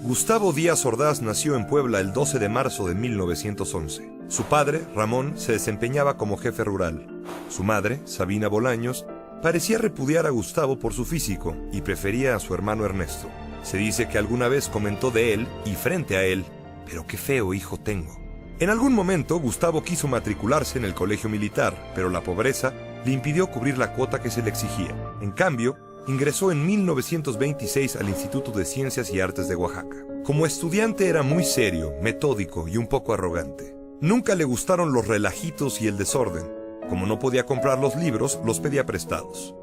Gustavo Díaz Ordaz nació en Puebla el 12 de marzo de 1911. Su padre, Ramón, se desempeñaba como jefe rural. Su madre, Sabina Bolaños, parecía repudiar a Gustavo por su físico y prefería a su hermano Ernesto. Se dice que alguna vez comentó de él y frente a él: «Pero qué feo hijo tengo». En algún momento, Gustavo quiso matricularse en el colegio militar, pero la pobreza le impidió cubrir la cuota que se le exigía. En cambio, ingresó en 1926 al Instituto de Ciencias y Artes de Oaxaca. Como estudiante era muy serio, metódico y un poco arrogante. Nunca le gustaron los relajitos y el desorden. Como no podía comprar los libros, los pedía prestados.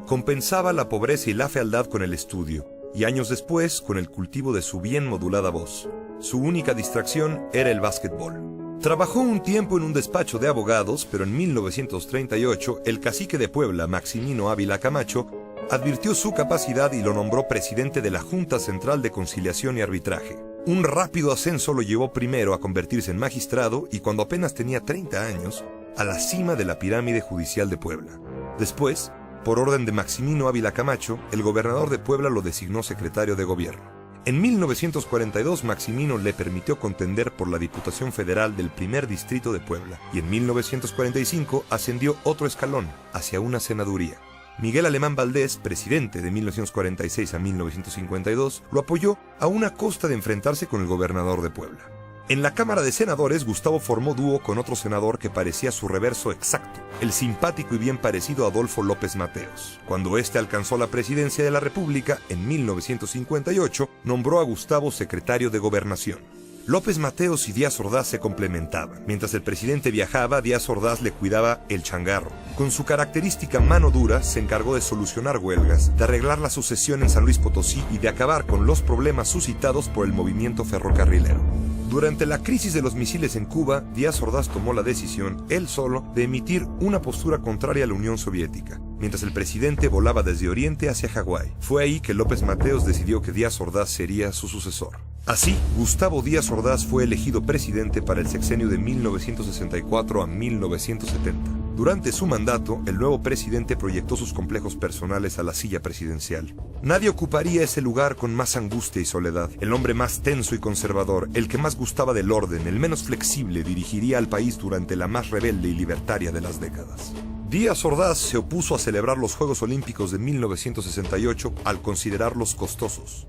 Compensaba la pobreza y la fealdad con el estudio, y años después con el cultivo de su bien modulada voz. Su única distracción era el básquetbol. Trabajó un tiempo en un despacho de abogados, pero en 1938 el cacique de Puebla, Maximino Ávila Camacho, advirtió su capacidad y lo nombró presidente de la Junta Central de Conciliación y Arbitraje. Un rápido ascenso lo llevó primero a convertirse en magistrado y, cuando apenas tenía 30 años, a la cima de la pirámide judicial de Puebla. Después, por orden de Maximino Ávila Camacho, el gobernador de Puebla lo designó secretario de gobierno. En 1942, Maximino le permitió contender por la Diputación Federal del primer distrito de Puebla, y en 1945 ascendió otro escalón, hacia una senaduría. Miguel Alemán Valdés, presidente de 1946 a 1952, lo apoyó a una costa de enfrentarse con el gobernador de Puebla. En la Cámara de Senadores, Gustavo formó dúo con otro senador que parecía su reverso exacto, el simpático y bien parecido Adolfo López Mateos. Cuando éste alcanzó la presidencia de la República, en 1958, nombró a Gustavo secretario de Gobernación. López Mateos y Díaz Ordaz se complementaban. Mientras el presidente viajaba, Díaz Ordaz le cuidaba el changarro. Con su característica mano dura, se encargó de solucionar huelgas, de arreglar la sucesión en San Luis Potosí y de acabar con los problemas suscitados por el movimiento ferrocarrilero. Durante la crisis de los misiles en Cuba, Díaz Ordaz tomó la decisión, él solo, de emitir una postura contraria a la Unión Soviética, mientras el presidente volaba desde Oriente hacia Hawái. Fue ahí que López Mateos decidió que Díaz Ordaz sería su sucesor. Así, Gustavo Díaz Ordaz fue elegido presidente para el sexenio de 1964 a 1970. Durante su mandato, el nuevo presidente proyectó sus complejos personales a la silla presidencial. Nadie ocuparía ese lugar con más angustia y soledad. El hombre más tenso y conservador, el que más gustaba del orden, el menos flexible, dirigiría al país durante la más rebelde y libertaria de las décadas. Díaz Ordaz se opuso a celebrar los Juegos Olímpicos de 1968 al considerarlos costosos.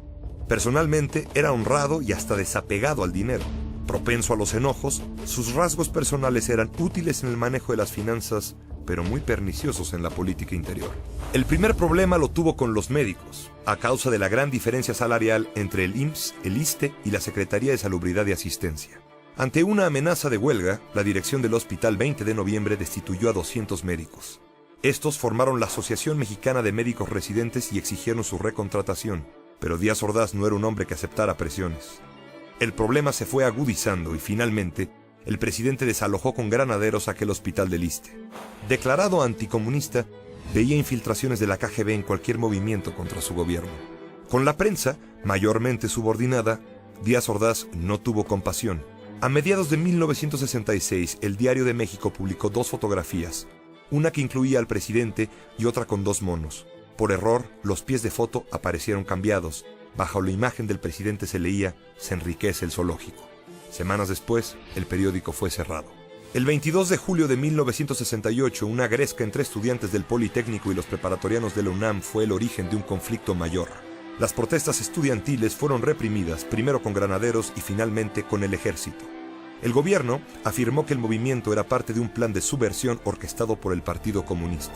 Personalmente, era honrado y hasta desapegado al dinero. Propenso a los enojos, sus rasgos personales eran útiles en el manejo de las finanzas, pero muy perniciosos en la política interior. El primer problema lo tuvo con los médicos, a causa de la gran diferencia salarial entre el IMSS, el ISSSTE y la Secretaría de Salubridad y Asistencia. Ante una amenaza de huelga, la dirección del Hospital 20 de Noviembre destituyó a 200 médicos. Estos formaron la Asociación Mexicana de Médicos Residentes y exigieron su recontratación, pero Díaz Ordaz no era un hombre que aceptara presiones. El problema se fue agudizando y finalmente el presidente desalojó con granaderos aquel hospital del ISSSTE. Declarado anticomunista, veía infiltraciones de la KGB en cualquier movimiento contra su gobierno. Con la prensa, mayormente subordinada, Díaz Ordaz no tuvo compasión. A mediados de 1966, el Diario de México publicó 2 fotografías, una que incluía al presidente y otra con 2 monos. Por error, los pies de foto aparecieron cambiados. Bajo la imagen del presidente se leía: «Se enriquece el zoológico». Semanas después, el periódico fue cerrado. El 22 de julio de 1968, una gresca entre estudiantes del Politécnico y los preparatorianos de la UNAM fue el origen de un conflicto mayor. Las protestas estudiantiles fueron reprimidas, primero con granaderos y finalmente con el ejército. El gobierno afirmó que el movimiento era parte de un plan de subversión orquestado por el Partido Comunista.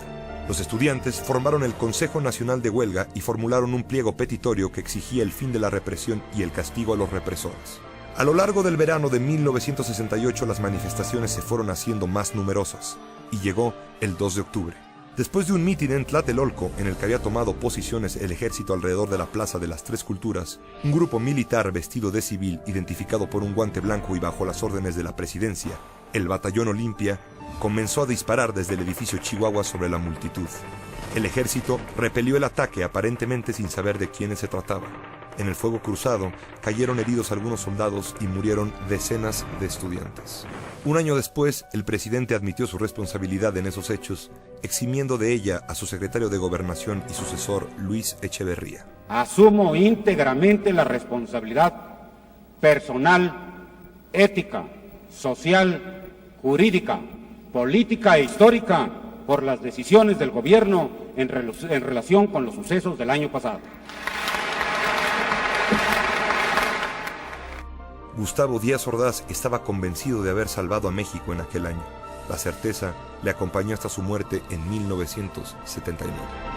Los estudiantes formaron el Consejo Nacional de Huelga y formularon un pliego petitorio que exigía el fin de la represión y el castigo a los represores. A lo largo del verano de 1968 las manifestaciones se fueron haciendo más numerosas, y llegó el 2 de octubre. Después de un mitin en Tlatelolco, en el que había tomado posiciones el ejército alrededor de la Plaza de las Tres Culturas, un grupo militar vestido de civil, identificado por un guante blanco y bajo las órdenes de la presidencia, el Batallón Olimpia, comenzó a disparar desde el edificio Chihuahua sobre la multitud. El ejército repelió el ataque, aparentemente sin saber de quiénes se trataba. En el fuego cruzado, cayeron heridos algunos soldados y murieron decenas de estudiantes. Un año después, el presidente admitió su responsabilidad en esos hechos, eximiendo de ella a su secretario de Gobernación y sucesor, Luis Echeverría. Asumo íntegramente la responsabilidad personal, ética, social, jurídica, política e histórica por las decisiones del gobierno en relación con los sucesos del año pasado. Gustavo Díaz Ordaz estaba convencido de haber salvado a México en aquel año. La certeza le acompañó hasta su muerte en 1979.